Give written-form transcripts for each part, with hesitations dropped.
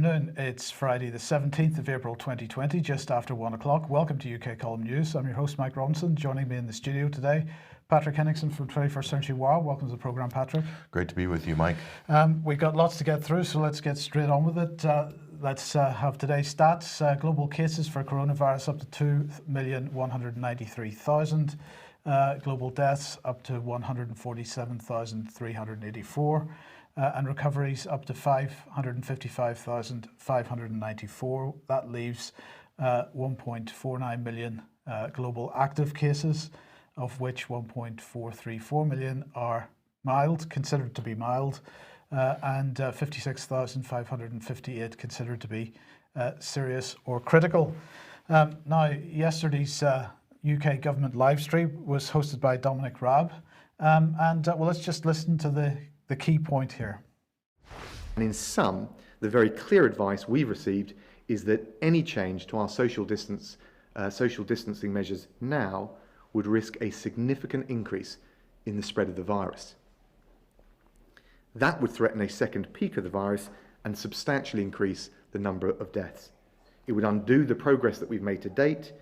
Afternoon. It's Friday the 17th of April 2020, just after 1 o'clock. Welcome to UK Column News. I'm your host, Mike Robinson. Joining me in the studio today, Patrick Henningsen from 21st Century Wow. Welcome to the programme, Patrick. Great to be with you, Mike. We've got lots to get through, so let's get straight on with it. Let's have today's stats. Global cases for coronavirus up to 2,193,000. Global deaths up to 147,384. And recoveries up to 555,594. That leaves 1.49 million global active cases, of which 1.434 million are mild, considered to be mild, and 56,558 considered to be serious or critical. Now, yesterday's UK government live stream was hosted by Dominic Raab, well, let's just listen to the key point here. And in sum, the very clear advice we've received is that any change to our social distancing measures now would risk a significant increase in the spread of the virus. That would threaten a second peak of the virus and substantially increase the number of deaths. It would undo the progress that we've made to date,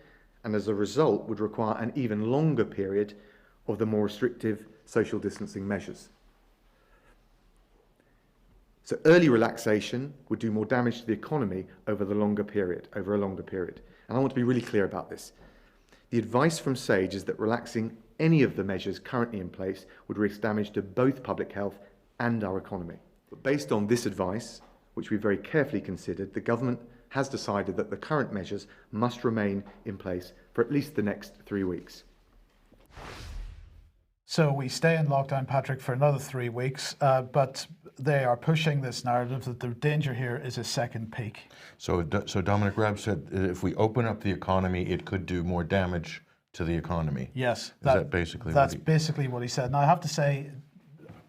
and as a result would require an even longer period of the more restrictive social distancing measures. So early relaxation would do more damage to the economy over a longer period. And I want to be really clear about this. The advice from SAGE is that relaxing any of the measures currently in place would risk damage to both public health and our economy. But based on this advice, which we very carefully considered, the government has decided that the current measures must remain in place for at least the next 3 weeks. So we stay in lockdown, Patrick, for another 3 weeks, but they are pushing this narrative that the danger here is a second peak. So Dominic Raab said if we open up the economy, it could do more damage to the economy. Yes. That's basically what he said. Now, I have to say,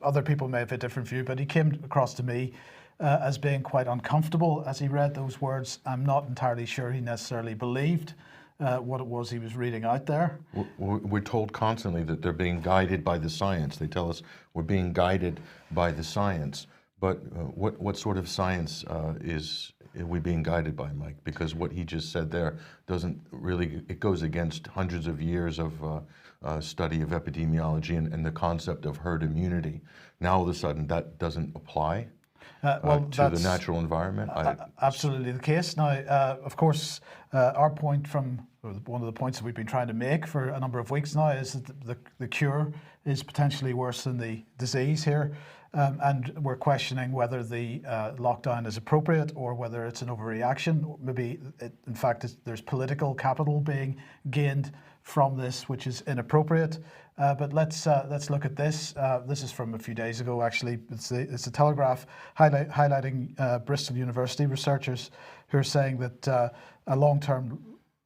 other people may have a different view, but he came across to me as being quite uncomfortable as he read those words. I'm not entirely sure he necessarily believed what it was he was reading out there. We're told constantly that they're being guided by the science. They tell us we're being guided by the science. But what sort of science are we being guided by, Mike? Because what he just said there doesn't really, it goes against hundreds of years of study of epidemiology and the concept of herd immunity. Now all of a sudden that doesn't apply to the natural environment? Absolutely the case. Now, of course, our point one of the points that we've been trying to make for a number of weeks now is that the cure is potentially worse than the disease here. And we're questioning whether the lockdown is appropriate or whether it's an overreaction. Maybe, in fact, there's political capital being gained from this, which is inappropriate. But let's look at this. This is from a few days ago, actually. It's a Telegraph highlighting Bristol University researchers who are saying that a long-term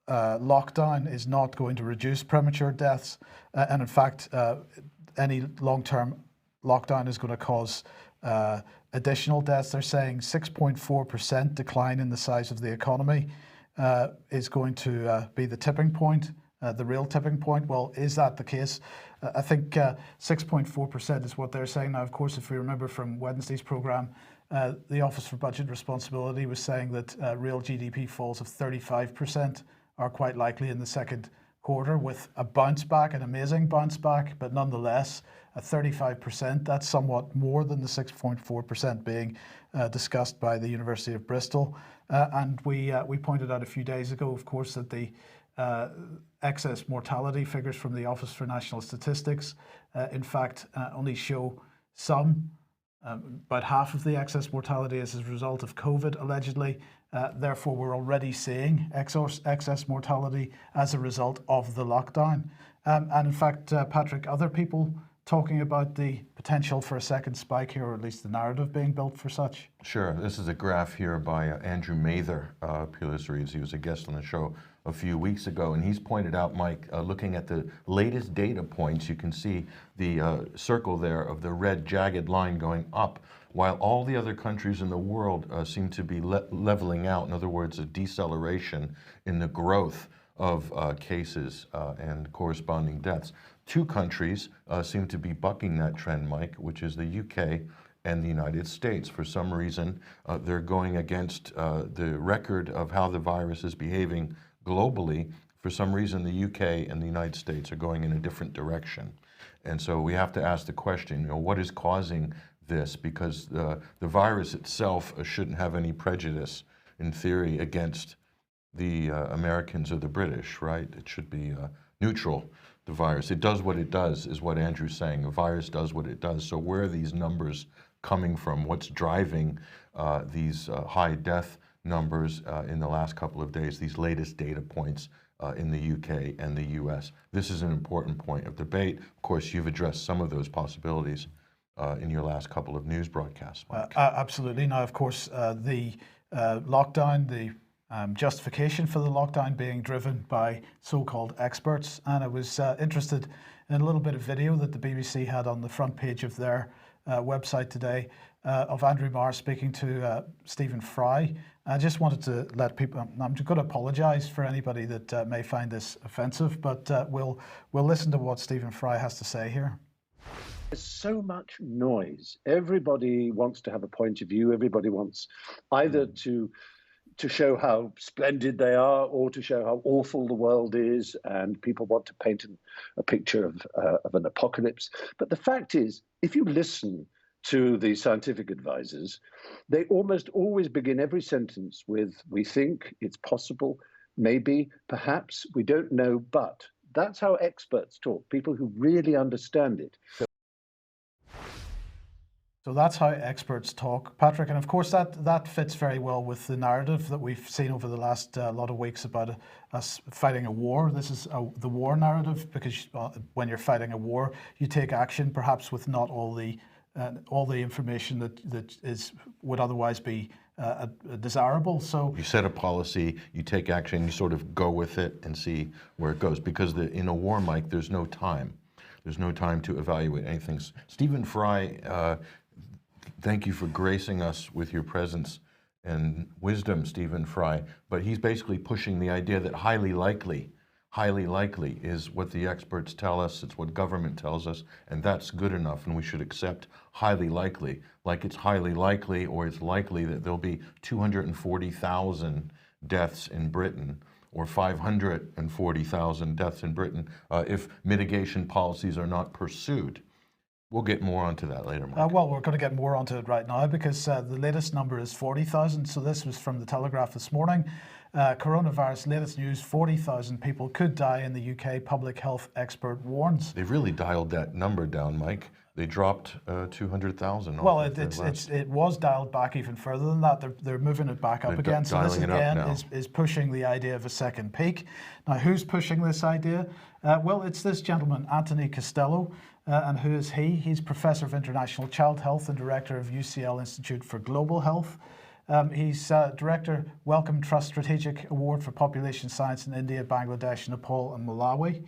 lockdown is not going to reduce premature deaths. And in fact, any long-term lockdown is going to cause additional deaths. They're saying 6.4% decline in the size of the economy is going to be the tipping point. The real tipping point. Well, is that the case? I think 6.4% is what they're saying. Now, of course, if we remember from Wednesday's programme, the Office for Budget Responsibility was saying that real GDP falls of 35% are quite likely in the second quarter, with a bounce back, an amazing bounce back, but nonetheless, at 35%, that's somewhat more than the 6.4% being discussed by the University of Bristol. And we pointed out a few days ago, of course, that the excess mortality figures from the Office for National Statistics, in fact, only show about half of the excess mortality as a result of COVID, allegedly. Therefore, we're already seeing excess mortality as a result of the lockdown. And in fact, Patrick, other people talking about the potential for a second spike here, or at least the narrative being built for such? Sure. This is a graph here by Andrew Mather, Pulis Reads. He was a guest on the show a few weeks ago, and he's pointed out, Mike, looking at the latest data points, you can see the circle there of the red jagged line going up, while all the other countries in the world seem to be leveling out. In other words, a deceleration in the growth of cases and corresponding deaths. Two countries seem to be bucking that trend, Mike, which is the UK and the United States. For some reason, they're going against the record of how the virus is behaving globally. For some reason, the UK and the United States are going in a different direction. And so we have to ask the question, what is causing this? Because the virus itself shouldn't have any prejudice, in theory, against the Americans or the British, right? It should be neutral, the virus. It does what it does, is what Andrew's saying. A virus does what it does. So where are these numbers coming from? What's driving these high death numbers in the last couple of days, these latest data points in the UK and the US? This is an important point of debate. Of course, you've addressed some of those possibilities in your last couple of news broadcasts, Mike. Absolutely. Now, of course, the lockdown, the justification for the lockdown being driven by so-called experts. And I was interested in a little bit of video that the BBC had on the front page of their website today of Andrew Marr speaking to Stephen Fry. I just wanted to let people, I'm going to apologise for anybody that may find this offensive, but we'll listen to what Stephen Fry has to say here. There's so much noise. Everybody wants to have a point of view. Everybody wants either to show how splendid they are or to show how awful the world is, and people want to paint a picture of an apocalypse. But the fact is, if you listen to the scientific advisors, they almost always begin every sentence with, we think, it's possible, maybe, perhaps, we don't know, but. That's how experts talk, people who really understand it. So that's how experts talk, Patrick. And of course, that fits very well with the narrative that we've seen over the last lot of weeks about us fighting a war. This is the war narrative, because when you're fighting a war, you take action, perhaps with not all the information that would otherwise be desirable. So you set a policy, you take action, you sort of go with it and see where it goes. Because in a war, Mike, there's no time. There's no time to evaluate anything. Stephen Fry, thank you for gracing us with your presence and wisdom, Stephen Fry. But he's basically pushing the idea that highly likely is what the experts tell us, it's what government tells us, and that's good enough, and we should accept highly likely. Like it's highly likely, or it's likely that there'll be 240,000 deaths in Britain, or 540,000 deaths in Britain if mitigation policies are not pursued. We'll get more onto that later, Mike. Well, we're going to get more onto it right now, because the latest number is 40,000. So this was from the Telegraph this morning. Coronavirus, latest news, 40,000 people could die in the UK, public health expert warns. They've really dialed that number down, Mike. They dropped 200,000. Well, it was dialed back even further than that. They're moving it back up again. So this again is pushing the idea of a second peak. Now, who's pushing this idea? Well, it's this gentleman, Anthony Costello. And who is he? He's Professor of International Child Health and Director of UCL Institute for Global Health. He's Director, Wellcome Trust Strategic Award for Population Science in India, Bangladesh, Nepal and Malawi.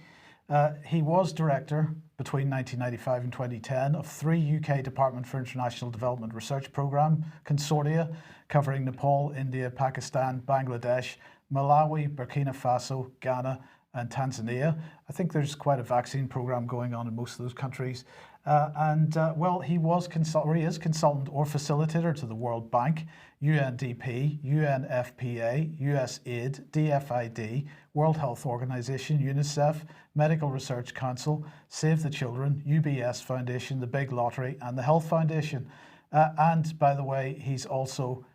He was Director between 1995 and 2010 of 3 UK Department for International Development Research Programme consortia covering Nepal, India, Pakistan, Bangladesh, Malawi, Burkina Faso, Ghana and Tanzania. I think there's quite a vaccine program going on in most of those countries. Well, he is consultant or facilitator to the World Bank, UNDP, UNFPA, USAID, DFID, World Health Organization, UNICEF, Medical Research Council, Save the Children, UBS Foundation, the Big Lottery, and the Health Foundation. And by the way, he's also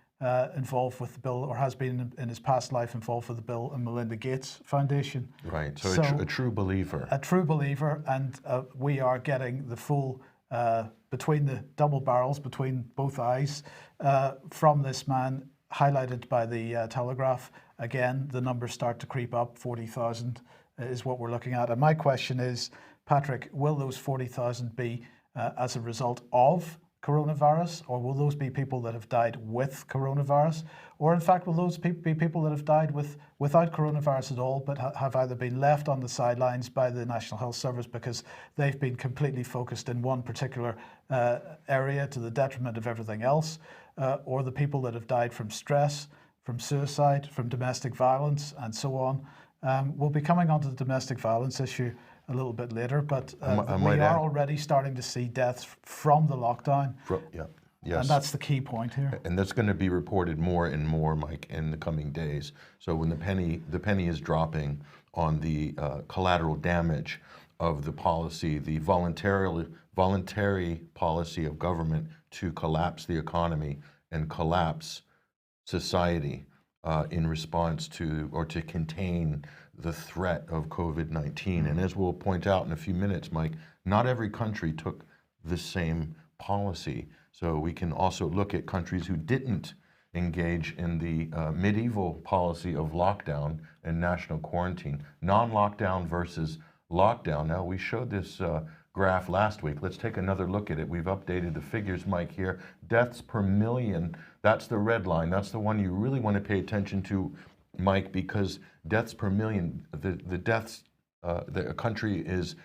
involved with the Bill, or has been in his past life involved with the Bill and Melinda Gates Foundation. Right, so a true believer. A true believer, and we are getting the full, between the double barrels, between both eyes, from this man, highlighted by the Telegraph. Again, the numbers start to creep up. 40,000 is what we're looking at. And my question is, Patrick, will those 40,000 be as a result of coronavirus, or will those be people that have died with coronavirus? Or in fact, will those be people that have died without coronavirus at all, but have either been left on the sidelines by the National Health Service because they've been completely focused in one particular area to the detriment of everything else, or the people that have died from stress, from suicide, from domestic violence, and so on. We'll be coming on to the domestic violence issue a little bit later, but we are already starting to see deaths from the lockdown. Yes. And that's the key point here. And that's going to be reported more and more, Mike, in the coming days. So when the penny is dropping on the collateral damage of the policy, the voluntary policy of government to collapse the economy and collapse society in response to or to contain the threat of COVID-19. And as we'll point out in a few minutes, Mike, not every country took the same policy. So we can also look at countries who didn't engage in the medieval policy of lockdown and national quarantine. Non-lockdown versus lockdown. Now, we showed this graph last week. Let's take another look at it. We've updated the figures, Mike, here. Deaths per million, that's the red line. That's the one you really want to pay attention to, Mike, because deaths per million, the deaths that a country is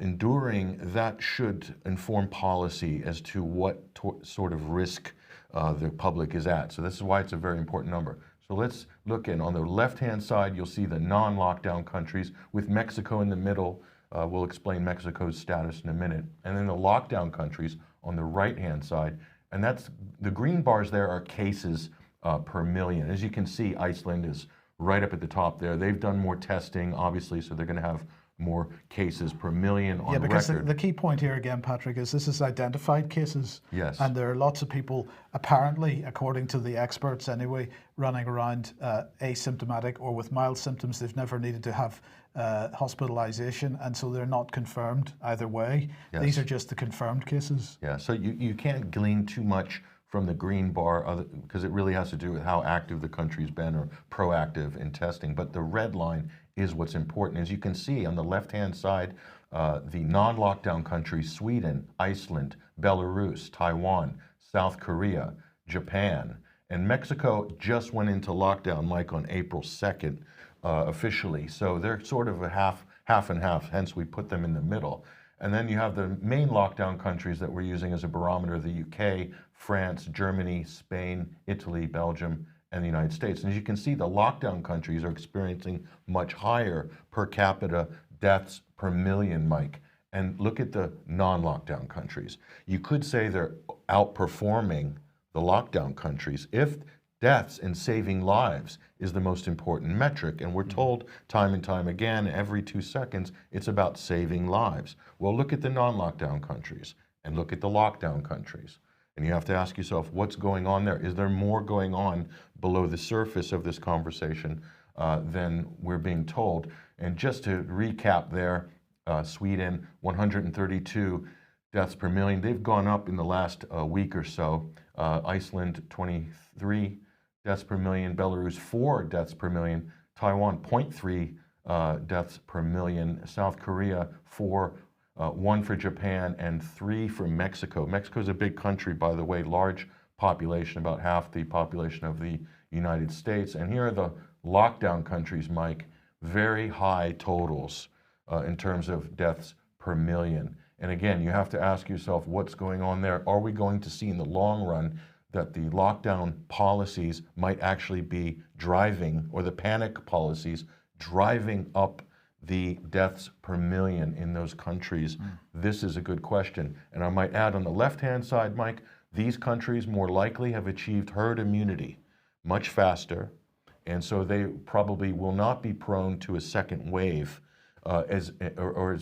enduring, that should inform policy as to what sort of risk the public is at. So this is why it's a very important number. So let's look in. On the left-hand side, you'll see the non-lockdown countries with Mexico in the middle. We'll explain Mexico's status in a minute. And then the lockdown countries on the right-hand side. And that's the green bars there are cases per million. As you can see, Iceland is right up at the top there. They've done more testing, obviously, so they're going to have more cases per million on because record. the key point here again, Patrick, is this is identified cases. Yes. And there are lots of people, apparently, according to the experts anyway, running around asymptomatic or with mild symptoms. They've never needed to have hospitalization, and so they're not confirmed either way. Yes. These are just the confirmed cases. Yeah, so you can't glean too much from the green bar because it really has to do with how active the country's been or proactive in testing. But the red line is what's important. As you can see on the left-hand side, the non-lockdown countries, Sweden, Iceland, Belarus, Taiwan, South Korea, Japan, and Mexico just went into lockdown, Mike, on April 2nd officially. So they're sort of a half and half, hence we put them in the middle. And then you have the main lockdown countries that we're using as a barometer, the UK, France, Germany, Spain, Italy, Belgium, and the United States. And as you can see, the lockdown countries are experiencing much higher per capita deaths per million, Mike. And look at the non-lockdown countries. You could say they're outperforming the lockdown countries if deaths and saving lives is the most important metric. And we're told time and time again, every 2 seconds, it's about saving lives. Well, look at the non-lockdown countries and look at the lockdown countries. And you have to ask yourself, what's going on there? Is there more going on below the surface of this conversation than we're being told? And just to recap there, Sweden, 132 deaths per million. They've gone up in the last week or so. Iceland, 23 deaths per million. Belarus, 4 deaths per million. Taiwan, 0.3 deaths per million. South Korea, 4. 1 for Japan, and 3 for Mexico. Mexico is a big country, by the way, large population, about half the population of the United States. And here are the lockdown countries, Mike, very high totals in terms of deaths per million. And again, you have to ask yourself what's going on there. Are we going to see in the long run that the lockdown policies might actually be driving, or the panic policies driving up the deaths per million in those countries? This is a good question. And I might add on the left-hand side, Mike, these countries more likely have achieved herd immunity much faster, and so they probably will not be prone to a second wave as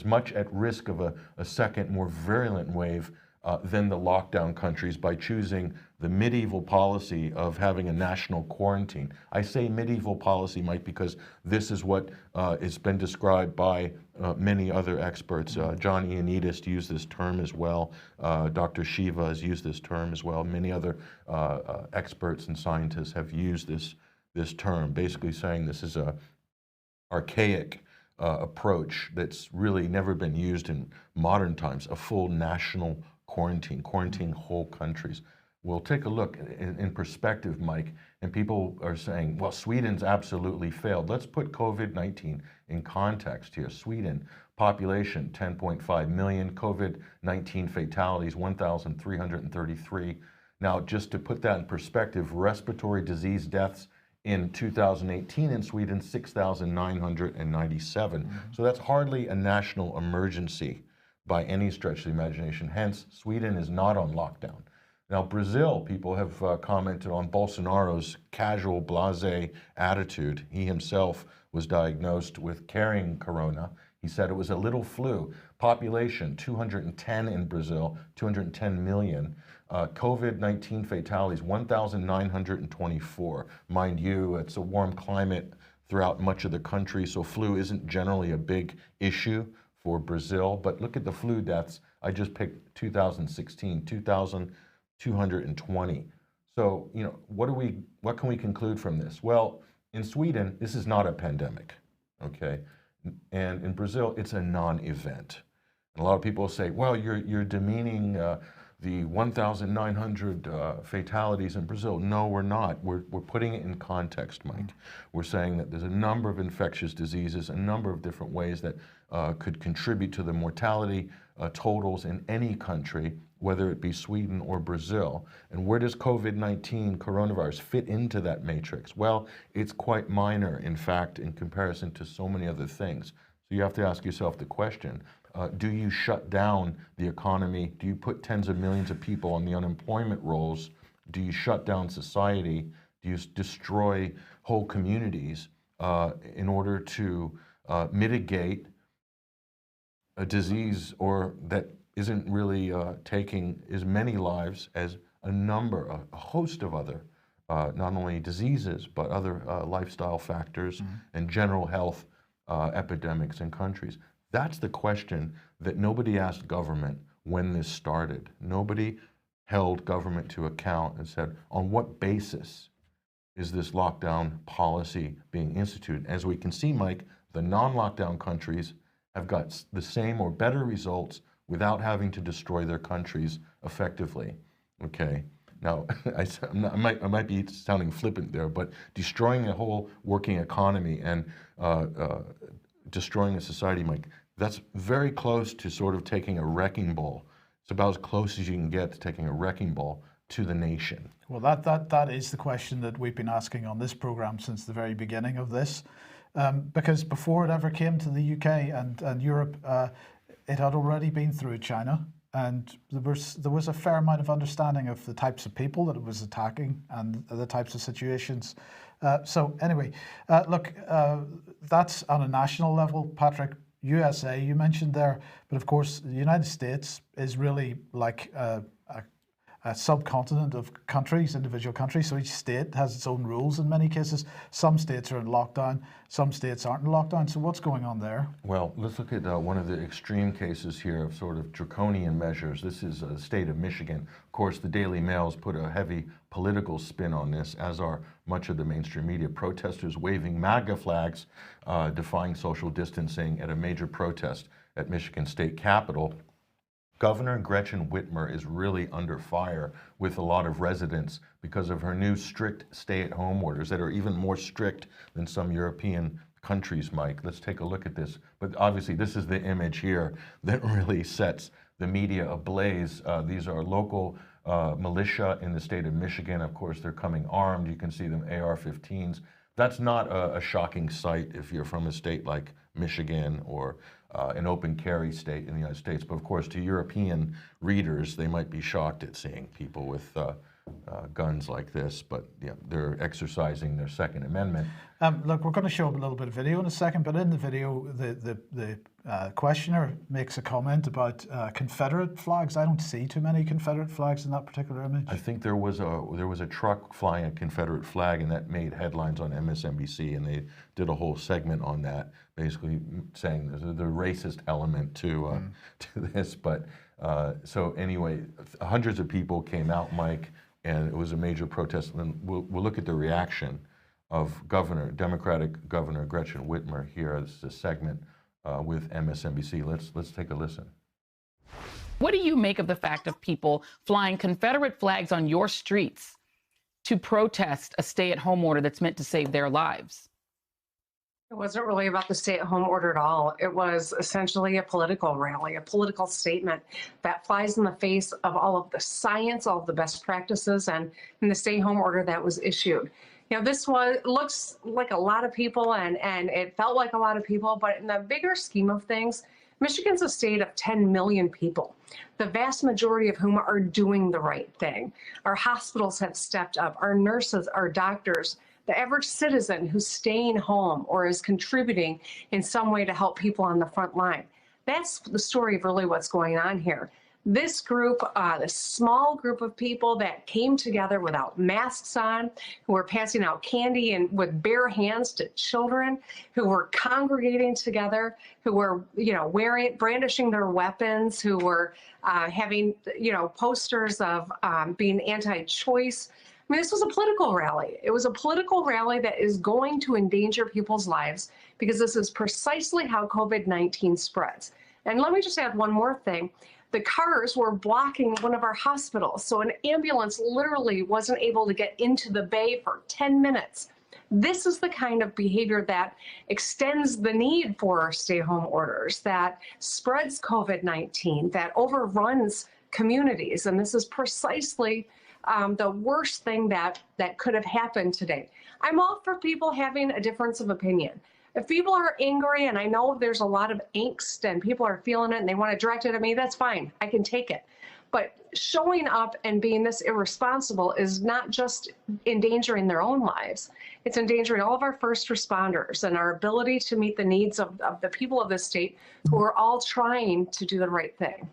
much at risk of a second, more virulent wave than the lockdown countries by choosing the medieval policy of having a national quarantine. I say medieval policy, Mike, because this is what has been described by many other experts. John Ioannidis used this term as well. Dr. Shiva has used this term as well. Many other experts and scientists have used this term, basically saying this is a archaic approach that's really never been used in modern times, a full national quarantine whole countries. We'll take a look in perspective, Mike, and people are saying, well, Sweden's absolutely failed. Let's put COVID-19 in context here. Sweden, population 10.5 million, COVID-19 fatalities 1,333. Now, just to put that in perspective, respiratory disease deaths in 2018 in Sweden, 6,997. So that's hardly a national emergency by any stretch of the imagination. Hence, Sweden is not on lockdown. Now, Brazil, people have commented on Bolsonaro's casual, blasé attitude. He himself was diagnosed with carrying corona. He said it was a little flu. Population, 210 in Brazil, 210 million. COVID-19 fatalities, 1,924. Mind you, it's a warm climate throughout much of the country, so flu isn't generally a big issue for Brazil. But look at the flu deaths. I just picked 2016, 2,220. So, you know, what can we conclude from this? Well, in Sweden, this is not a pandemic, okay? And in Brazil, it's a non-event. And a lot of people say, well, you're demeaning the 1,900 fatalities in Brazil. No, we're not. We're putting it in context, Mike. We're saying that there's a number of infectious diseases, a number of different ways that could contribute to the mortality totals in any country, whether it be Sweden or Brazil. And where does COVID-19 coronavirus fit into that matrix? Well, it's quite minor, in fact, in comparison to so many other things. So you have to ask yourself the question, do you shut down the economy? Do you put tens of millions of people on the unemployment rolls? Do you shut down society? Do you destroy whole communities in order to mitigate a disease or that isn't really taking as many lives as a host of other, not only diseases, but other lifestyle factors and general health epidemics in countries? That's the question that nobody asked government when this started. Nobody held government to account and said, on what basis is this lockdown policy being instituted? As we can see, Mike, the non-lockdown countries have got the same or better results without having to destroy their countries effectively, okay? Now, I might be sounding flippant there, but destroying a whole working economy and destroying a society, Mike, that's very close to sort of taking a wrecking ball. It's about as close as you can get to taking a wrecking ball to the nation. Well, that is the question that we've been asking on this program since the very beginning of this. Because before it ever came to the UK and Europe, it had already been through China, and there was a fair amount of understanding of the types of people that it was attacking and the types of situations. So anyway, look, that's on a national level, Patrick. USA, you mentioned there, but of course the United States is really like a subcontinent of countries, individual countries. So each state has its own rules in many cases. Some states are in lockdown, some states aren't in lockdown. So what's going on there? Well, let's look at one of the extreme cases here of sort of draconian measures. This is the state of Michigan. Of course, the Daily Mail's put a heavy political spin on this, as are much of the mainstream media. Protesters waving MAGA flags, defying social distancing at a major protest at Michigan State Capitol. Governor Gretchen Whitmer is really under fire with a lot of residents because of her new strict stay-at-home orders that are even more strict than some European countries, Mike. Let's take a look at this. But obviously, this is the image here that really sets the media ablaze. These are local militia in the state of Michigan. Of course, they're coming armed. You can see them AR-15s. That's not a shocking sight if you're from a state like Michigan or an open carry state in the United States. But of course, to European readers, they might be shocked at seeing people with guns like this, but yeah, they're exercising their Second Amendment. Look, we're going to show a little bit of video in a second, but in the video, the questioner makes a comment about Confederate flags. I don't see too many Confederate flags in that particular image. I think there was a truck flying a Confederate flag, and that made headlines on MSNBC, and they did a whole segment on that, basically saying there's the racist element to this. But so anyway, hundreds of people came out, Mike, and it was a major protest. And we'll look at the reaction of Democratic Governor Gretchen Whitmer here. This is a segment with MSNBC. Let's take a listen. What do you make of the fact of people flying Confederate flags on your streets to protest a stay-at-home order that's meant to save their lives? It wasn't really about the stay-at-home order at all. It was essentially a political rally, a political statement that flies in the face of all of the science, all of the best practices, and the stay-home order that was issued. You know, this looks like a lot of people, and it felt like a lot of people, but in the bigger scheme of things, Michigan's a state of 10 million people, the vast majority of whom are doing the right thing. Our hospitals have stepped up, our nurses, our doctors, the average citizen who's staying home or is contributing in some way to help people on the front line. That's the story of really what's going on here. This group, this small group of people that came together without masks on, who were passing out candy and with bare hands to children, who were congregating together, who were, brandishing their weapons, who were having, posters of being anti-choice. I mean, this was a political rally. It was a political rally that is going to endanger people's lives because this is precisely how COVID-19 spreads. And let me just add one more thing. The cars were blocking one of our hospitals, so an ambulance literally wasn't able to get into the bay for 10 minutes. This is the kind of behavior that extends the need for stay-home orders, that spreads COVID-19, that overruns communities, and this is precisely the worst thing that could have happened today. I'm all for people having a difference of opinion. If people are angry, and I know there's a lot of angst and people are feeling it and they want to direct it at me, that's fine. I can take it. But showing up and being this irresponsible is not just endangering their own lives. It's endangering all of our first responders and our ability to meet the needs of the people of this state who are all trying to do the right thing.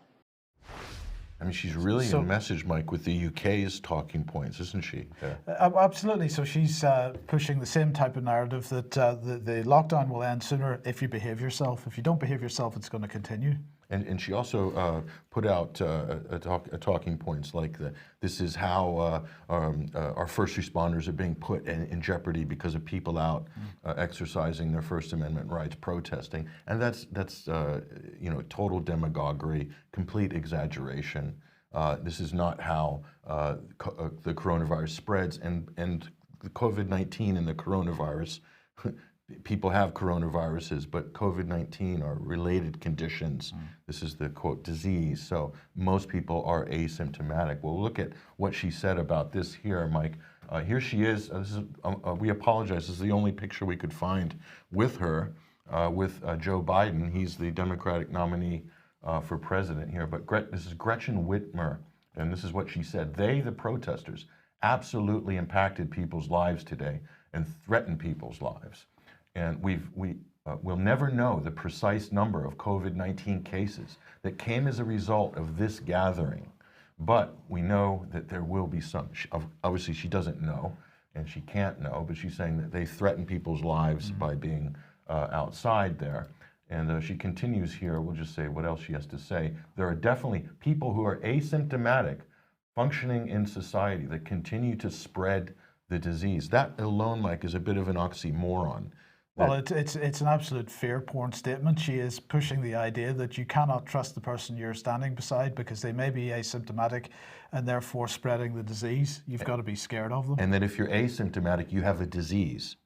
I mean, she's really in message, Mike, with the UK's talking points, isn't she? Absolutely. So she's pushing the same type of narrative that the lockdown will end sooner if you behave yourself. If you don't behave yourself, it's going to continue. And she also put out talking points like this is how our first responders are being put in jeopardy because of people out exercising their First Amendment rights, protesting, and that's total demagoguery, complete exaggeration. This is not how the coronavirus spreads, and the COVID-19 and the coronavirus. People have coronaviruses, but COVID-19 are related conditions. This is the, quote, disease. So most people are asymptomatic. Well, look at what she said about this here, Mike. Here she is. We apologize. This is the only picture we could find with her, with Joe Biden. He's the Democratic nominee for president here. But this is Gretchen Whitmer, and this is what she said. They, the protesters, absolutely impacted people's lives today and threatened people's lives. And we'll never know the precise number of COVID-19 cases that came as a result of this gathering. But we know that there will be some. Obviously, she doesn't know, and she can't know, but she's saying that they threaten people's lives by being outside there. And she continues here. We'll just say what else she has to say. There are definitely people who are asymptomatic functioning in society that continue to spread the disease. That alone, Mike, is a bit of an oxymoron. Well, it's an absolute fear porn statement. She is pushing the idea that you cannot trust the person you're standing beside because they may be asymptomatic and therefore spreading the disease. You've got to be scared of them. And that if you're asymptomatic, you have a disease.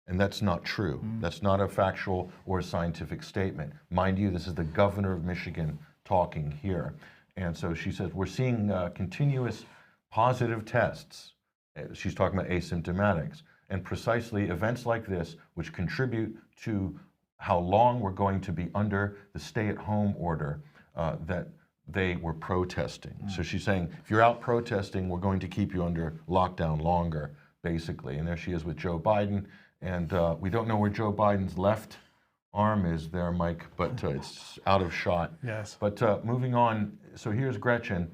And that's not true. That's not a factual or a scientific statement. Mind you, this is the governor of Michigan talking here. And so she says, we're seeing continuous positive tests. She's talking about asymptomatics. And precisely events like this, which contribute to how long we're going to be under the stay-at-home order that they were protesting. So she's saying, if you're out protesting, we're going to keep you under lockdown longer, basically. And there she is with Joe Biden. And we don't know where Joe Biden's left arm is there, Mike, but it's out of shot. Yes. But moving on, so here's Gretchen.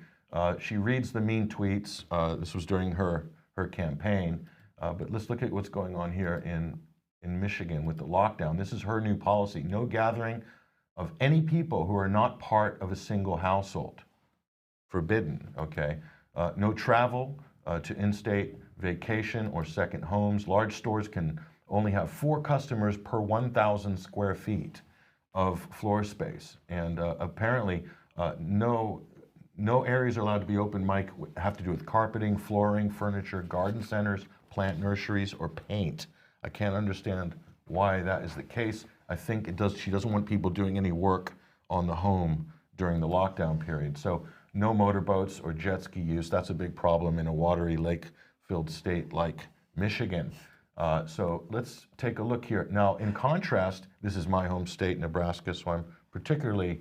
She reads the mean tweets. This was during her campaign. But let's look at what's going on here in Michigan with the lockdown. This is her new policy. No gathering of any people who are not part of a single household. Forbidden, okay? No travel to in-state vacation or second homes. Large stores can only have 4 customers per 1,000 square feet of floor space. And apparently no areas are allowed to be open, Mike, have to do with carpeting, flooring, furniture, garden centers, plant nurseries, or paint. I can't understand why that is the case. I think she doesn't want people doing any work on the home during the lockdown period. So no motorboats or jet ski use. That's a big problem in a watery lake-filled state like Michigan. So let's take a look here. Now, in contrast, this is my home state, Nebraska, so I'm particularly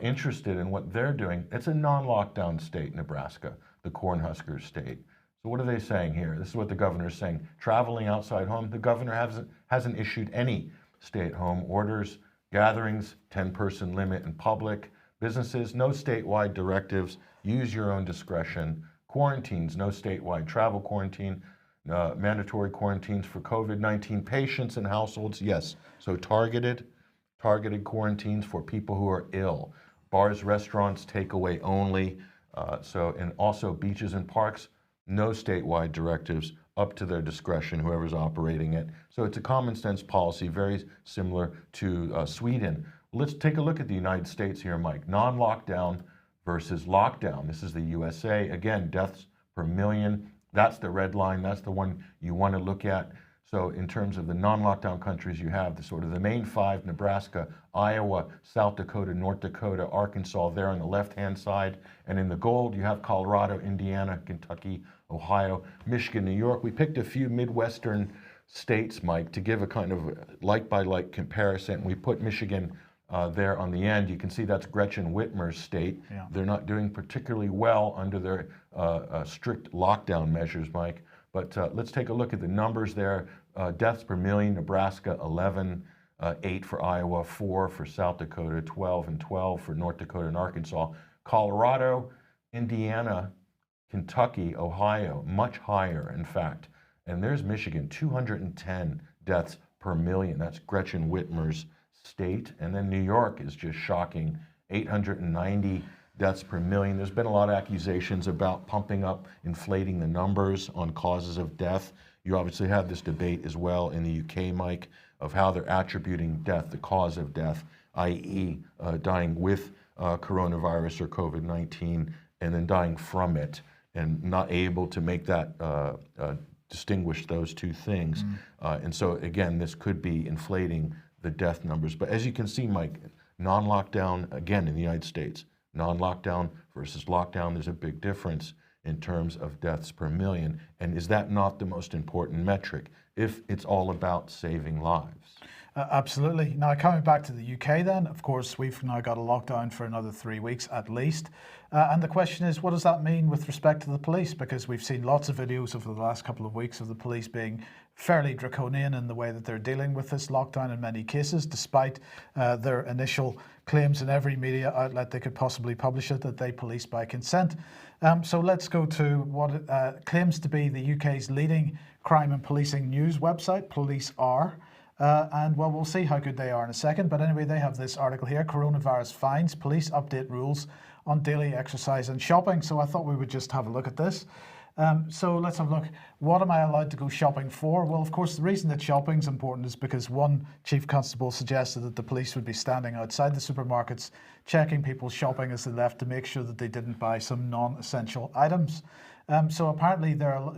interested in what they're doing. It's a non-lockdown state, Nebraska, the Cornhuskers state. So what are they saying here? This is what the governor is saying. Traveling outside home, the governor hasn't issued any stay-at-home orders. Gatherings, 10-person limit in public. Businesses, no statewide directives. Use your own discretion. Quarantines, no statewide travel quarantine. Mandatory quarantines for COVID-19 patients and households, yes. So targeted quarantines for people who are ill. Bars, restaurants, takeaway only. And also beaches and parks, no statewide directives, up to their discretion, whoever's operating it. So it's a common sense policy, very similar to Sweden. Let's take a look at the United States here, Mike. Non-lockdown versus lockdown. This is the USA. Again, deaths per million. That's the red line. That's the one you want to look at. So in terms of the non-lockdown countries, you have the sort of the main five: Nebraska, Iowa, South Dakota, North Dakota, Arkansas there on the left-hand side. And in the gold, you have Colorado, Indiana, Kentucky, Ohio, Michigan, New York. We picked a few Midwestern states, Mike, to give a kind of like-by-like comparison. We put Michigan there on the end. You can see that's Gretchen Whitmer's state. Yeah. They're not doing particularly well under their strict lockdown measures, Mike. But let's take a look at the numbers there. Deaths per million: Nebraska 11, 8 for Iowa, 4 for South Dakota, 12 and 12 for North Dakota and Arkansas. Colorado, Indiana, Kentucky, Ohio, much higher, in fact. And there's Michigan, 210 deaths per million. That's Gretchen Whitmer's state. And then New York is just shocking, 890 deaths per million. There's been a lot of accusations about pumping up, inflating the numbers on causes of death. You obviously have this debate as well in the UK, Mike, of how they're attributing death, the cause of death, i.e. Dying with coronavirus or COVID-19 and then dying from it, and not able to make that distinguish those two things. And so again, this could be inflating the death numbers. But as you can see, Mike, non-lockdown, again, in the United States, non-lockdown versus lockdown, there's a big difference in terms of deaths per million. And is that not the most important metric if it's all about saving lives? Absolutely. Now, coming back to the UK then, of course, we've now got a lockdown for another 3 weeks at least. And the question is, what does that mean with respect to the police? Because we've seen lots of videos over the last couple of weeks of the police being fairly draconian in the way that they're dealing with this lockdown in many cases, despite their initial claims in every media outlet they could possibly publish it, that they police by consent. So let's go to what claims to be the UK's leading crime and policing news website, Police R. And well, we'll see how good they are in a second. But anyway, they have this article here: coronavirus fines, police update rules on daily exercise and shopping. So I thought we would just have a look at this. So let's have a look. What am I allowed to go shopping for? Well, of course, the reason that shopping is important is because one chief constable suggested that the police would be standing outside the supermarkets, checking people's shopping as they left to make sure that they didn't buy some non-essential items. So apparently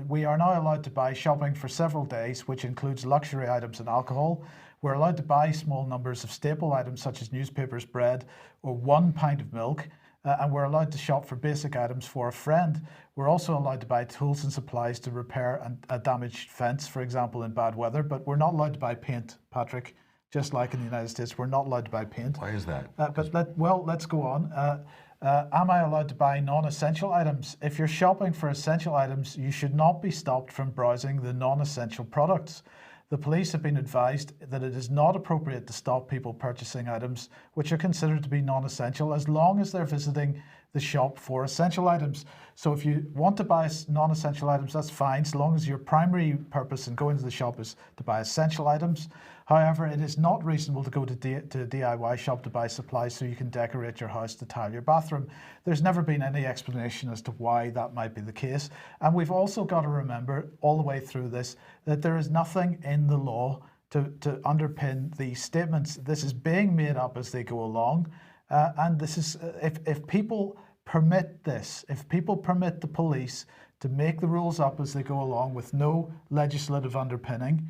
we are now allowed to buy shopping for several days, which includes luxury items and alcohol. We're allowed to buy small numbers of staple items such as newspapers, bread, or 1 pint of milk. And we're allowed to shop for basic items for a friend. We're also allowed to buy tools and supplies to repair a damaged fence, for example, in bad weather. But we're not allowed to buy paint, Patrick. Just like in the United States, we're not allowed to buy paint. Why is that? Let's go on. Am I allowed to buy non-essential items? If you're shopping for essential items, you should not be stopped from browsing the non-essential products. The police have been advised that it is not appropriate to stop people purchasing items which are considered to be non-essential as long as they're visiting the shop for essential items. So if you want to buy non-essential items, that's fine, so long as your primary purpose in going to the shop is to buy essential items. However, it is not reasonable to go to a DIY shop to buy supplies so you can decorate your house, to tile your bathroom. There's never been any explanation as to why that might be the case. And we've also got to remember all the way through this that there is nothing in the law to underpin these statements. This is being made up as they go along. And this is, if people permit this, if people permit the police to make the rules up as they go along with no legislative underpinning,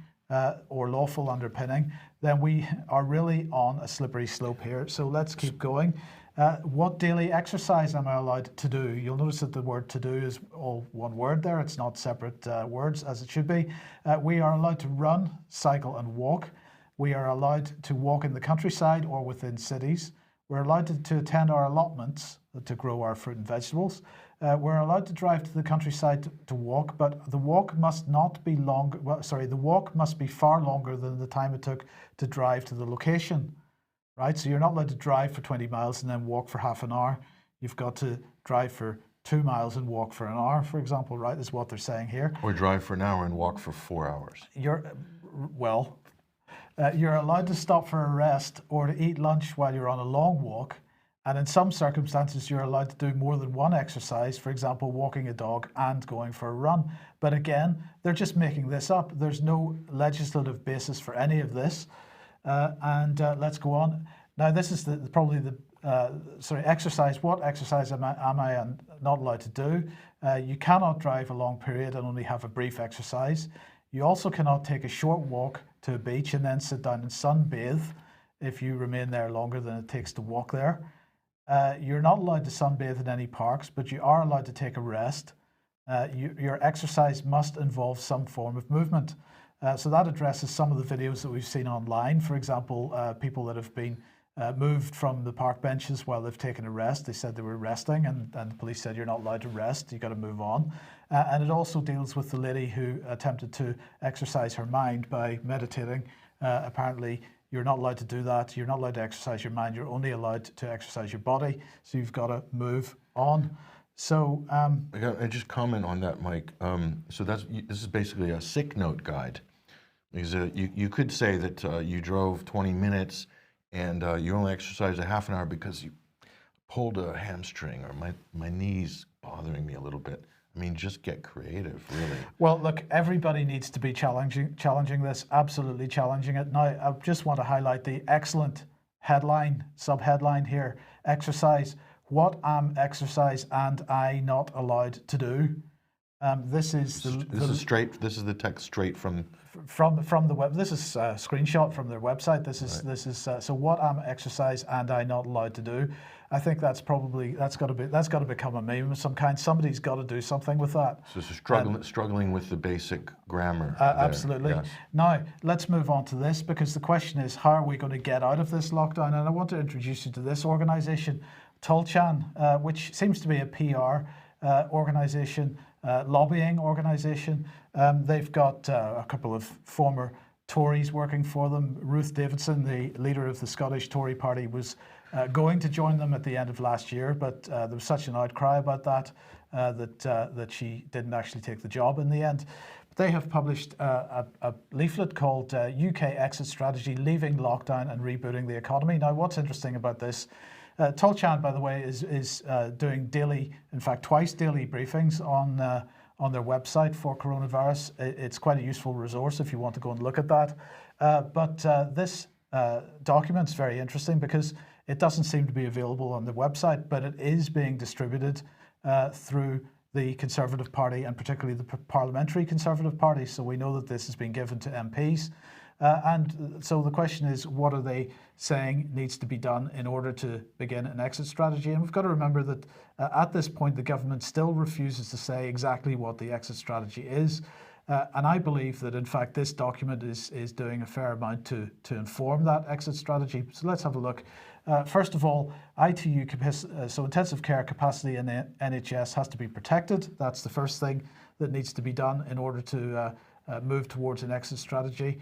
or lawful underpinning, then we are really on a slippery slope here. So let's keep going. What daily exercise am I allowed to do? You'll notice that the word to do is all one word there. It's not separate words as it should be. We are allowed to run, cycle and walk. We are allowed to walk in the countryside or within cities. We're allowed to attend our allotments to grow our fruit and vegetables. We're allowed to drive to the countryside to walk, but the walk must not be long. Well, sorry, the walk must be far longer than the time it took to drive to the location, right? So you're not allowed to drive for 20 miles and then walk for half an hour. You've got to drive for 2 miles and walk for an hour, for example, right? Is what they're saying here. Or drive for an hour and walk for 4 hours. You're allowed to stop for a rest or to eat lunch while you're on a long walk. And in some circumstances, you're allowed to do more than one exercise, for example, walking a dog and going for a run. But again, they're just making this up. There's no legislative basis for any of this. Let's go on. Now, this is exercise. What exercise am I not allowed to do? You cannot drive a long period and only have a brief exercise. You also cannot take a short walk to a beach and then sit down and sunbathe if you remain there longer than it takes to walk there. You're not allowed to sunbathe in any parks, but you are allowed to take a rest. Your exercise must involve some form of movement. So that addresses some of the videos that we've seen online. For example, people that have been moved from the park benches while they've taken a rest. They said they were resting, and the police said you're not allowed to rest, you've got to move on. And it also deals with the lady who attempted to exercise her mind by meditating. Apparently, you're not allowed to do that. You're not allowed to exercise your mind. You're only allowed to exercise your body. So you've got to move on. So I just comment on that, Mike. So this is basically a sick note guide. Because you could say that you drove 20 minutes and you only exercised a half an hour because you pulled a hamstring, or my knee's bothering me a little bit. I mean, just get creative, really. Well, look, everybody needs to be challenging this, absolutely challenging it. Now, I just want to highlight the excellent subheadline here: exercise. What am exercise and I not allowed to do? This is the text straight from the web. This is a screenshot from their website. This is so what am exercise and I not allowed to do? I think that's got to become a meme of some kind. Somebody's got to do something with that. So struggling with the basic grammar. Absolutely. Yes. Now let's move on to this, because the question is, how are we going to get out of this lockdown? And I want to introduce you to this organisation, Tulchan, which seems to be a PR organisation, lobbying organisation. They've got a couple of former Tories working for them. Ruth Davidson, the leader of the Scottish Tory party, was going to join them at the end of last year, but there was such an outcry about that that she didn't actually take the job in the end. But they have published a leaflet called UK Exit Strategy, Leaving Lockdown and Rebooting the Economy. Now, what's interesting about this, Tulchan, by the way, is doing daily, in fact, twice daily briefings on their website for coronavirus. It's quite a useful resource if you want to go and look at that. But this document's very interesting because it doesn't seem to be available on the website, but it is being distributed through the Conservative Party, and particularly the Parliamentary Conservative Party. So we know that this has been given to MPs. And so the question is, what are they saying needs to be done in order to begin an exit strategy? And we've got to remember that at this point, the government still refuses to say exactly what the exit strategy is. And I believe that, in fact, this document is doing a fair amount to inform that exit strategy. So let's have a look. First of all, ITU, so intensive care capacity in the NHS has to be protected. That's the first thing that needs to be done in order to move towards an exit strategy.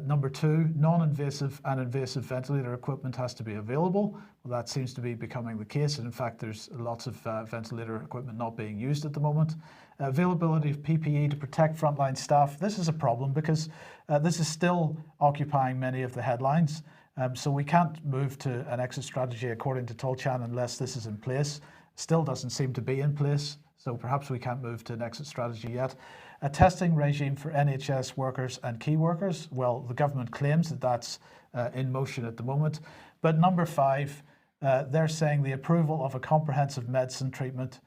Number two, non-invasive and invasive ventilator equipment has to be available. Well, that seems to be becoming the case. And in fact, there's lots of ventilator equipment not being used at the moment. Availability of PPE to protect frontline staff. This is a problem because this is still occupying many of the headlines. So we can't move to an exit strategy according to Tulchan unless this is in place. Still doesn't seem to be in place. So perhaps we can't move to an exit strategy yet. A testing regime for NHS workers and key workers. Well, the government claims that that's in motion at the moment. But number five, they're saying the approval of a comprehensive medicine treatment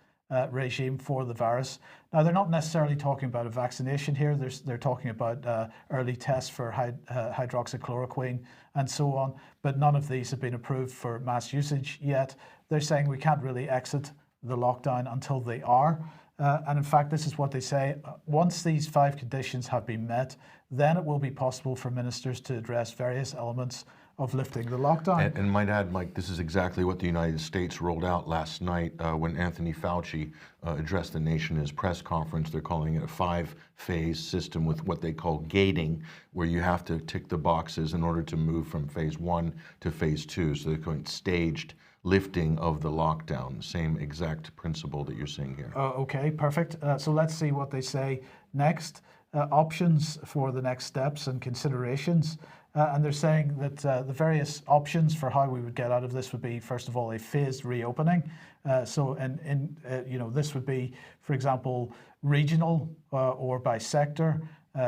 regime for the virus. Now, they're not necessarily talking about a vaccination here. They're talking about early tests for hydroxychloroquine and so on. But none of these have been approved for mass usage yet. They're saying we can't really exit the lockdown until they are. And in fact, this is what they say. Once these 5 conditions have been met, then it will be possible for ministers to address various elements of lifting the lockdown. And might add, Mike, this is exactly what the United States rolled out last night when Anthony Fauci addressed the nation in his press conference. They're calling it a 5-phase system with what they call gating, where you have to tick the boxes in order to move from phase 1 to phase 2. So they're going staged lifting of the lockdown, same exact principle that you're seeing here. Okay, perfect. So let's see what they say next. Options for the next steps and considerations. And they're saying that the various options for how we would get out of this would be, first of all, a phased reopening. This would be, for example, regional or by sector,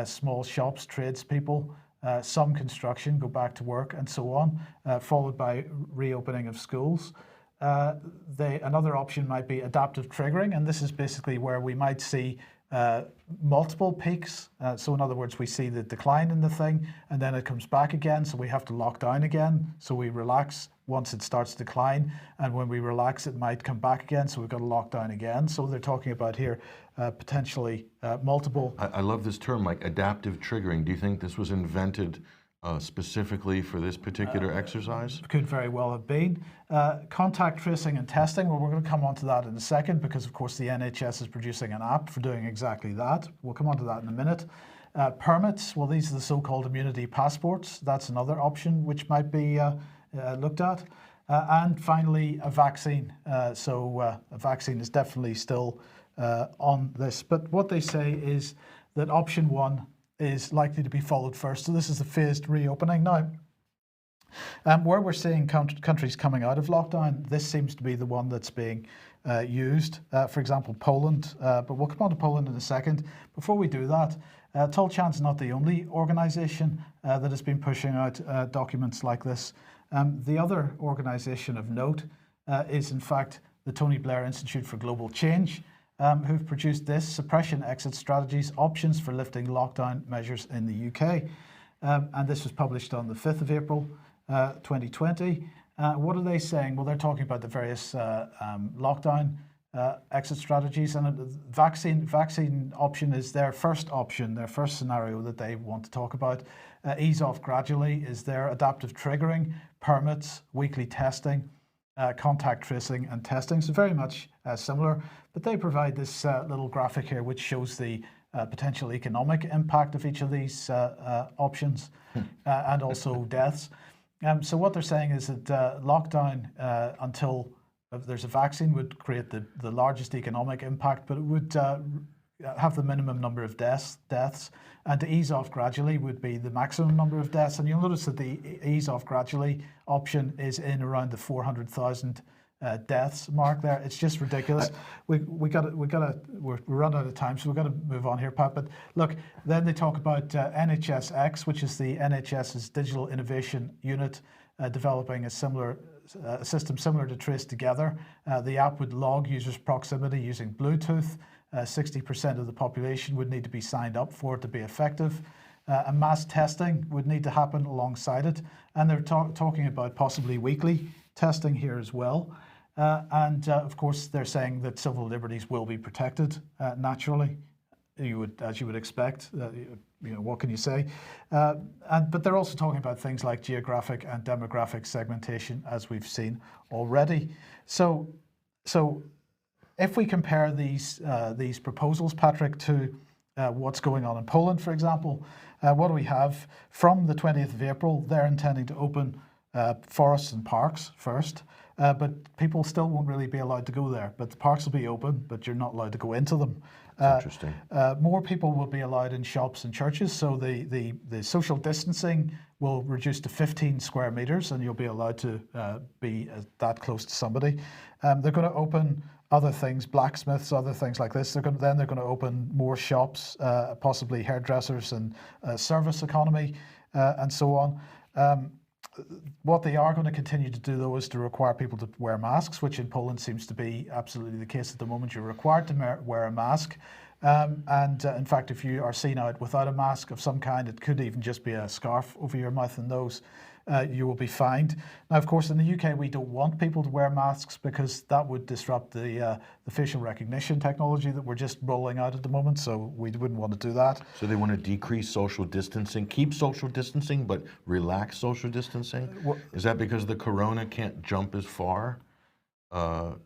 small shops, tradespeople, some construction, go back to work, and so on, followed by reopening of schools. Another option might be adaptive triggering, and this is basically where we might see multiple peaks. So in other words, we see the decline in the thing and then it comes back again, so we have to lock down again. So we relax once it starts to decline, and when we relax it might come back again, so we've got to lock down again. So they're talking about here potentially multiple. I love this term, like adaptive triggering. Do you think this was invented specifically for this particular exercise? Could very well have been. Contact tracing and testing, well, we're going to come on to that in a second, because of course the NHS is producing an app for doing exactly that. We'll come on to that in a minute. Permits, well, these are the so-called immunity passports. That's another option which might be looked at. And finally, a vaccine. A vaccine is definitely still on this. But what they say is that option 1 is likely to be followed first. So this is the phased reopening. Now, where we're seeing countries coming out of lockdown, this seems to be the one that's being used. For example, Poland, but we'll come on to Poland in a second. Before we do that, Tolchan's not the only organisation that has been pushing out documents like this. The other organisation of note is in fact the Tony Blair Institute for Global Change, who've produced this, Suppression Exit Strategies, Options for Lifting Lockdown Measures in the UK. And this was published on the 5th of April, 2020. What are they saying? Well, they're talking about the various lockdown exit strategies, and the vaccine option is their first option, their first scenario that they want to talk about. Ease off gradually is their adaptive triggering, permits, weekly testing, contact tracing and testing. So very much similar, but they provide this little graphic here which shows the potential economic impact of each of these options and also deaths. So what they're saying is that lockdown until there's a vaccine would create the largest economic impact, but it would have the minimum number of deaths, and to ease off gradually would be the maximum number of deaths. And you'll notice that the ease off gradually option is in around the 400,000 deaths mark there. It's just ridiculous. We're run out of time, so we've got to move on here, Pat. But look, then they talk about NHSX, which is the NHS's digital innovation unit, developing a system similar to Trace Together. The app would log users' proximity using Bluetooth. 60% of the population would need to be signed up for it to be effective. And mass testing would need to happen alongside it. And they're talking about possibly weekly testing here as well. Of course, they're saying that civil liberties will be protected naturally. As you would expect. What can you say? But they're also talking about things like geographic and demographic segmentation, as we've seen already. So if we compare these proposals, Patrick, to what's going on in Poland, for example, what do we have? From the 20th of April, they're intending to open forests and parks first, but people still won't really be allowed to go there. But the parks will be open, but you're not allowed to go into them. Interesting. More people will be allowed in shops and churches, so the social distancing will reduce to 15 square meters, and you'll be allowed to be that close to somebody. They're going to open other things, blacksmiths, other things like this. They're going to open more shops, possibly hairdressers and service economy, and so on. What they are going to continue to do, though, is to require people to wear masks, which in Poland seems to be absolutely the case at the moment. You're required to wear a mask. In fact, if you are seen out without a mask of some kind, it could even just be a scarf over your mouth and nose. you will be fined. Now, of course, in the UK, we don't want people to wear masks because that would disrupt the facial recognition technology that we're just rolling out at the moment. So we wouldn't want to do that. So they want to decrease social distancing, keep social distancing, but relax social distancing? Is that because the corona can't jump as far after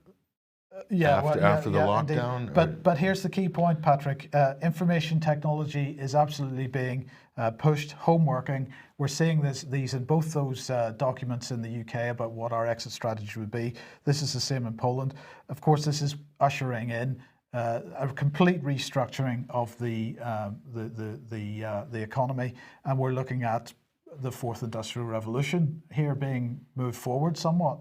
the lockdown? But here's the key point, Patrick. Information technology is absolutely being pushed. Home working. We're seeing these in both those documents in the UK about what our exit strategy would be. This is the same in Poland. Of course, this is ushering in a complete restructuring of the economy, and we're looking at the fourth industrial revolution here being moved forward somewhat.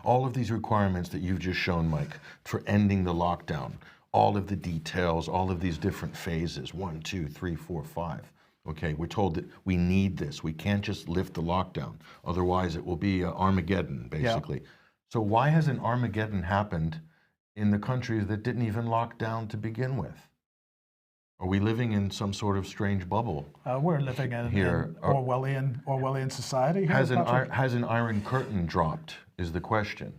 All of these requirements that you've just shown, Mike, for ending the lockdown, all of the details, all of these different phases, 1, 2, 3, 4, 5. Okay, we're told that we need this. We can't just lift the lockdown. Otherwise, it will be Armageddon, basically. Yeah. So why hasn't Armageddon happened in the countries that didn't even lock down to begin with? Are we living in some sort of strange bubble? We're living in Orwellian society. Has an iron curtain dropped? Is the question.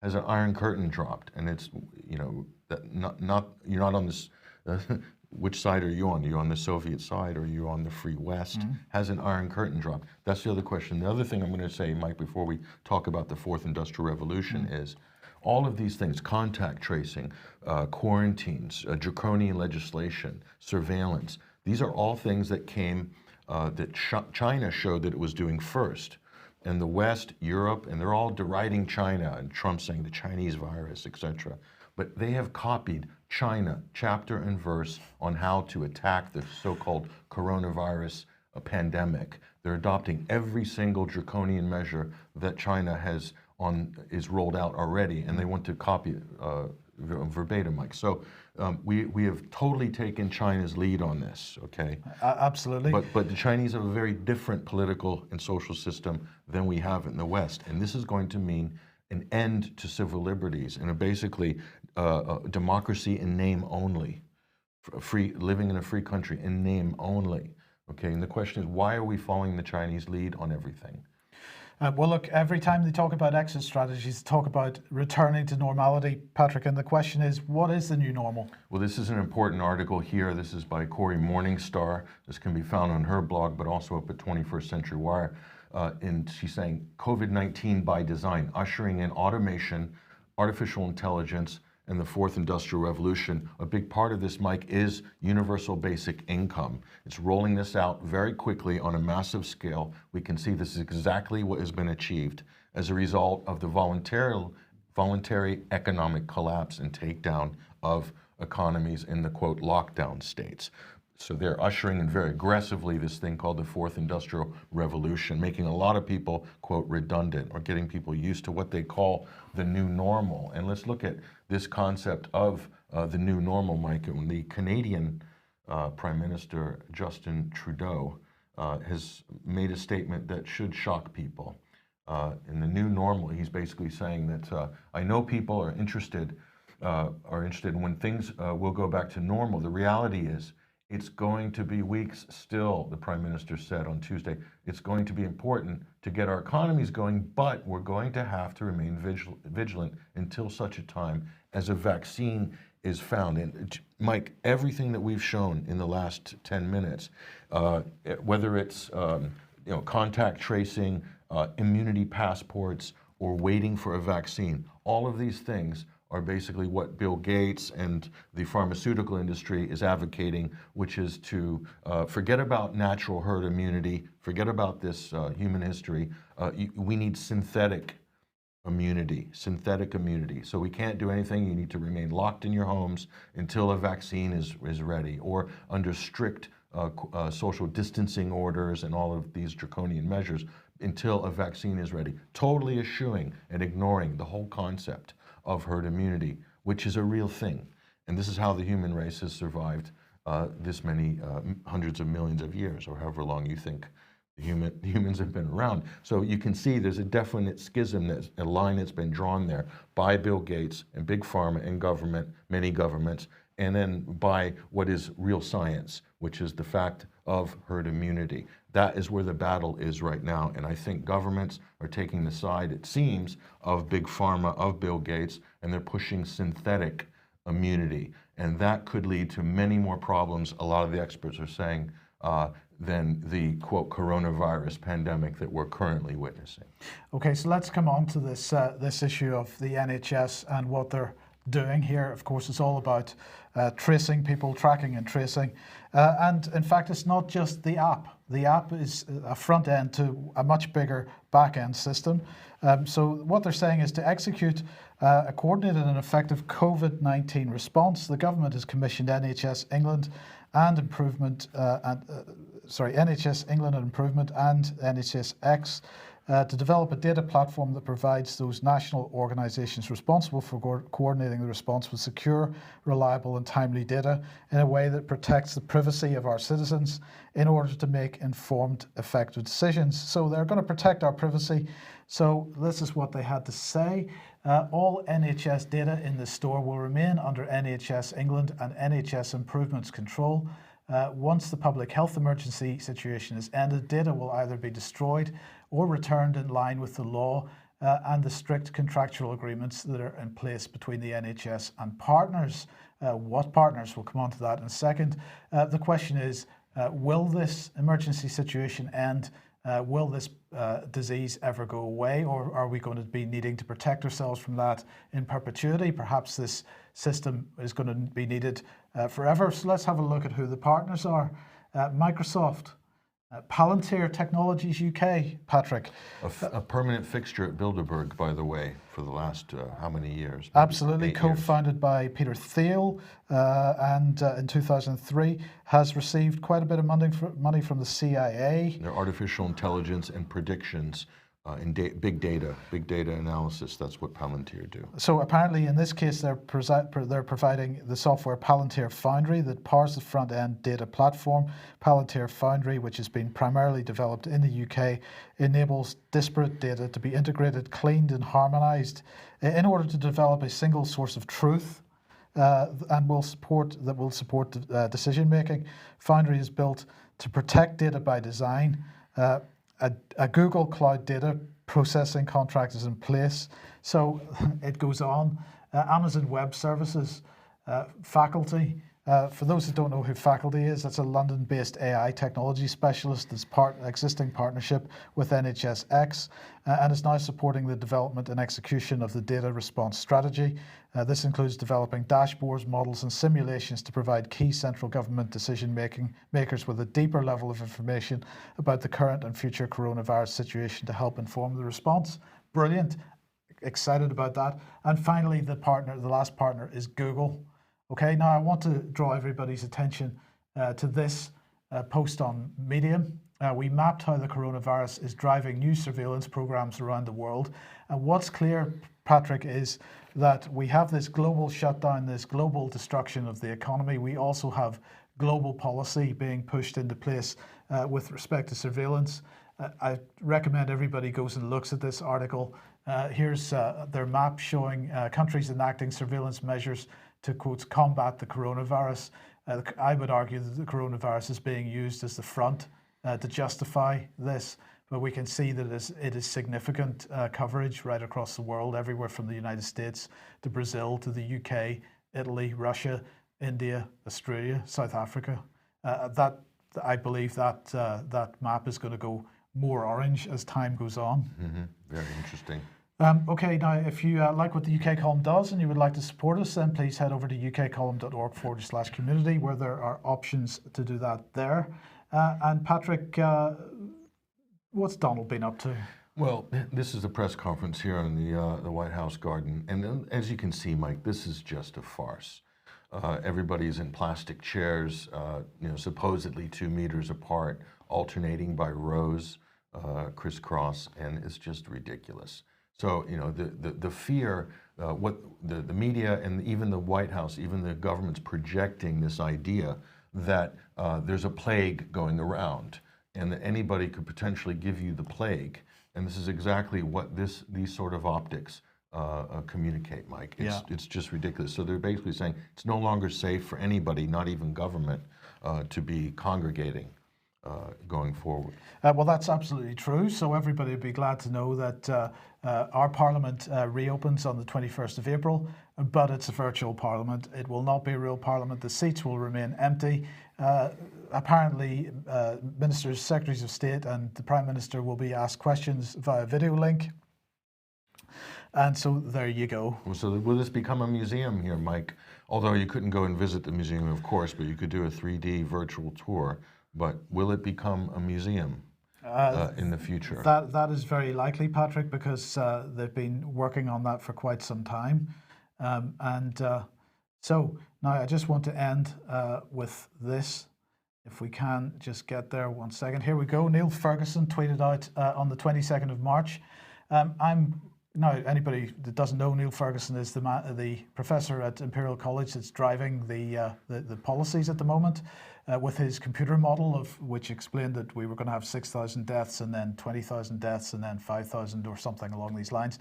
Has an iron curtain dropped? And it's, you know, that you're not on this. Which side are you on? Are you on the Soviet side or are you on the free West? Mm-hmm. Has an iron curtain dropped? That's the other question. The other thing I'm going to say, Mike, before we talk about the fourth industrial revolution, mm-hmm. is all of these things: contact tracing, quarantines, draconian legislation, surveillance. These are all things that came that China showed that it was doing first. And the West, Europe, and they're all deriding China, and Trump saying the Chinese virus, etc. But they have copied China chapter and verse on how to attack the so-called coronavirus pandemic. They're adopting every single draconian measure that China is rolled out already, and they want to copy it verbatim, Mike. So we have totally taken China's lead on this, okay? Absolutely. But the Chinese have a very different political and social system than we have in the West, and this is going to mean an end to civil liberties and basically democracy in name only, living in a free country in name only, okay? And the question is, why are we following the Chinese lead on everything? Well, look, every time they talk about exit strategies, they talk about returning to normality, Patrick, and the question is, what is the new normal? Well, this is an important article here. This is by Corey Morningstar. This can be found on her blog, but also up at 21st Century Wire. And she's saying, COVID-19 by design, ushering in automation, artificial intelligence, and the fourth industrial revolution. A big part of this, Mike, is universal basic income. It's rolling this out very quickly on a massive scale. We can see this is exactly what has been achieved as a result of the voluntary economic collapse and takedown of economies in the, quote, lockdown states. So they're ushering in very aggressively this thing called the fourth industrial revolution, making a lot of people, quote, redundant, or getting people used to what they call the new normal. And let's look at this concept of the new normal, Mike. When the Canadian Prime Minister Justin Trudeau has made a statement that should shock people. In the new normal, he's basically saying that I know people are interested in when things will go back to normal. The reality is, it's going to be weeks still, the Prime Minister said on Tuesday. It's going to be important to get our economies going, but we're going to have to remain vigilant until such a time as a vaccine is found. And Mike, everything that we've shown in the last 10 minutes, whether it's contact tracing, immunity passports, or waiting for a vaccine, all of these things are basically what Bill Gates and the pharmaceutical industry is advocating, which is to forget about natural herd immunity, forget about this human history. We need synthetic immunity. So we can't do anything. You need to remain locked in your homes until a vaccine is ready, or under strict social distancing orders and all of these draconian measures until a vaccine is ready. Totally eschewing and ignoring the whole concept of herd immunity, which is a real thing. And this is how the human race has survived this many hundreds of millions of years, or however long you think the humans have been around. So you can see there's a definite schism, a line that's been drawn there by Bill Gates and Big Pharma and government, many governments, and then by what is real science, which is the fact of herd immunity. That is where the battle is right now, and I think governments are taking the side, it seems, of Big Pharma, of Bill Gates, and they're pushing synthetic immunity. And that could lead to many more problems, a lot of the experts are saying, than the, quote, coronavirus pandemic that we're currently witnessing. Okay, so let's come on to this, this issue of the NHS and what they're doing here. Of course, it's all about tracing people, tracking and tracing. And in fact, it's not just the app. The app is a front end to a much bigger back end system. So what they're saying is to execute a coordinated and effective COVID-19 response, the government has commissioned NHS England and Improvement, NHS England and Improvement and NHSX to develop a data platform that provides those national organisations responsible for coordinating the response with secure, reliable and timely data in a way that protects the privacy of our citizens in order to make informed, effective decisions. So they're going to protect our privacy. So this is what they had to say. All NHS data in the store will remain under NHS England and NHS Improvement's control. Once the public health emergency situation is ended, data will either be destroyed or returned in line with the law and the strict contractual agreements that are in place between the NHS and partners. What partners? We'll come on to that in a second. The question is, will this emergency situation end? Will this disease ever go away, or are we going to be needing to protect ourselves from that in perpetuity? Perhaps this system is going to be needed forever. So let's have a look at who the partners are. Microsoft, Palantir Technologies UK, Patrick. A permanent fixture at Bilderberg, by the way, for the last how many years? Absolutely, 8 years. co-founded by Peter Thiel, and in 2003 has received quite a bit of money from the CIA. Their artificial intelligence and predictions in big data analysis. That's what Palantir do. So apparently, in this case, they're providing the software Palantir Foundry that powers the front-end data platform. Palantir Foundry, which has been primarily developed in the UK, enables disparate data to be integrated, cleaned, and harmonized in order to develop a single source of truth. And will support decision making. Foundry is built to protect data by design. A Google Cloud data processing contract is in place. So it goes on. Amazon Web Services, Faculty. For those who don't know who Faculty is, that's a London-based AI technology specialist that's existing partnership with NHSX and is now supporting the development and execution of the data response strategy. This includes developing dashboards, models and simulations to provide key central government decision makers with a deeper level of information about the current and future coronavirus situation to help inform the response. Brilliant. Excited about that. And finally, the last partner is Google. Okay, now I want to draw everybody's attention to this post on Medium. We mapped how the coronavirus is driving new surveillance programs around the world. And what's clear, Patrick, is that we have this global shutdown, this global destruction of the economy. We also have global policy being pushed into place with respect to surveillance. I recommend everybody goes and looks at this article. Here's their map showing countries enacting surveillance measures to, quote, combat the coronavirus. I would argue that the coronavirus is being used as the front to justify this, but we can see that it is significant coverage right across the world, everywhere from the United States to Brazil to the UK, Italy, Russia, India, Australia, South Africa. I believe that map is going to go more orange as time goes on. Mm-hmm. Very interesting. Okay, now if you like what the UK Column does and you would like to support us, then please head over to ukcolumn.org/community, where there are options to do that there. And Patrick, what's Donald been up to? Well, this is a press conference here in the White House garden, and as you can see, Mike, this is just a farce. Everybody's in plastic chairs, supposedly 2 meters apart, alternating by rows, crisscross, and it's just ridiculous. So, the fear, what the media and even the White House, even the government's projecting this idea that there's a plague going around and that anybody could potentially give you the plague. And this is exactly what these sort of optics communicate, Mike. Yeah. It's just ridiculous. So they're basically saying it's no longer safe for anybody, not even government, to be congregating going forward. Well, that's absolutely true. So everybody would be glad to know that our Parliament reopens on the 21st of April, but it's a virtual Parliament. It will not be a real Parliament. The seats will remain empty. Apparently, ministers, secretaries of state and the Prime Minister will be asked questions via video link. And so there you go. So will this become a museum here, Mike? Although you couldn't go and visit the museum, of course, but you could do a 3D virtual tour. But will it become a museum in the future? That is very likely, Patrick, because they've been working on that for quite some time. So now I just want to end with this. If we can just get there 1 second. Here we go. Neil Ferguson tweeted out on the 22nd of March. Now, anybody that doesn't know, Neil Ferguson is the professor at Imperial College that's driving the policies at the moment with his computer model, of which explained that we were going to have 6,000 deaths and then 20,000 deaths and then 5,000 or something along these lines.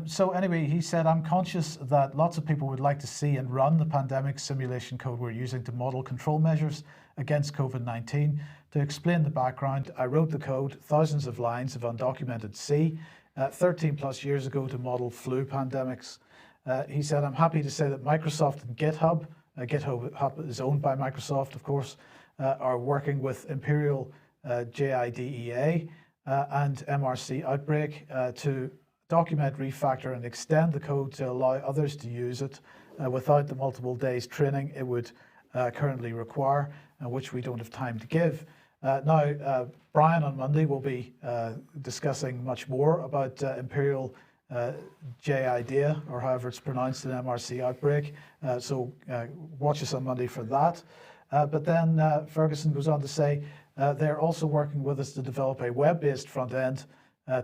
So anyway, he said, I'm conscious that lots of people would like to see and run the pandemic simulation code we're using to model control measures against COVID-19. To explain the background, I wrote the code, thousands of lines of undocumented C, 13 plus years ago to model flu pandemics. He said, I'm happy to say that Microsoft and GitHub, GitHub is owned by Microsoft, of course, are working with Imperial JIDEA and MRC Outbreak to document, refactor, and extend the code to allow others to use it without the multiple days training it would currently require, which we don't have time to give. Now, Brian on Monday will be discussing much more about Imperial JIDEA, or however it's pronounced in MRC Outbreak. So watch us on Monday for that. But then Ferguson goes on to say, they're also working with us to develop a web-based front end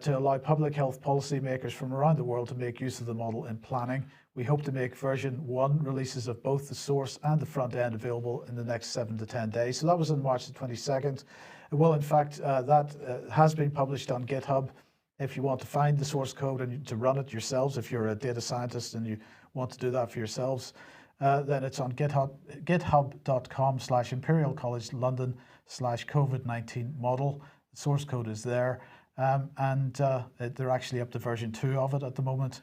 to allow public health policymakers from around the world to make use of the model in planning. We hope to make version 1 releases of both the source and the front end available in the next 7 to 10 days. So that was on March the 22nd. Well, in fact, that has been published on GitHub. If you want to find the source code and to run it yourselves, if you're a data scientist and you want to do that for yourselves, then it's on GitHub, github.com/Imperial College London/COVID-19 model. The source code is there. They're actually up to version 2 of it at the moment.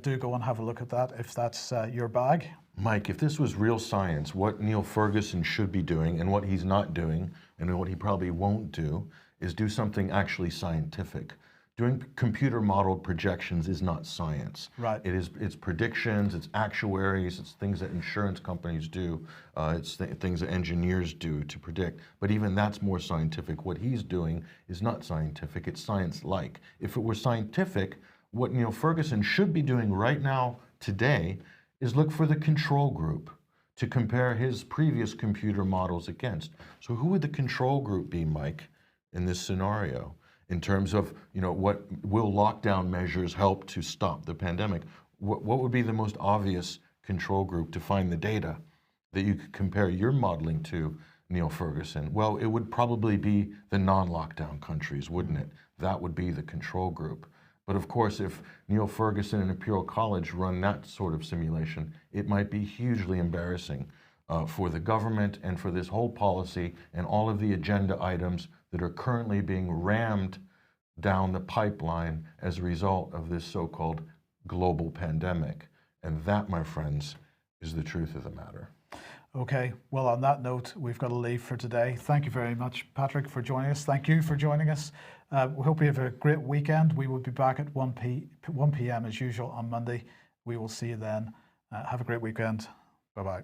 Do go and have a look at that if that's your bag. Mike, if this was real science, what Neil Ferguson should be doing and what he's not doing and what he probably won't do is do something actually scientific. Doing computer modeled projections is not science. Right. It's predictions, it's actuaries, it's things that insurance companies do, it's things that engineers do to predict. But even that's more scientific. What he's doing is not scientific, it's science-like. If it were scientific, what Neil Ferguson should be doing right now, today, is look for the control group to compare his previous computer models against. So who would the control group be, Mike, in this scenario? In terms of, what will lockdown measures help to stop the pandemic? What would be the most obvious control group to find the data that you could compare your modeling to, Neil Ferguson? Well, it would probably be the non-lockdown countries, wouldn't it? That would be the control group. But of course, if Neil Ferguson and Imperial College run that sort of simulation, it might be hugely embarrassing for the government and for this whole policy and all of the agenda items that are currently being rammed down the pipeline as a result of this so-called global pandemic. And that, my friends, is the truth of the matter. Okay, well, on that note, we've got to leave for today. Thank you very much, Patrick, for joining us. Thank you for joining us. We hope you have a great weekend. We will be back at 1 p.m. as usual on Monday. We will see you then. Have a great weekend. Bye-bye.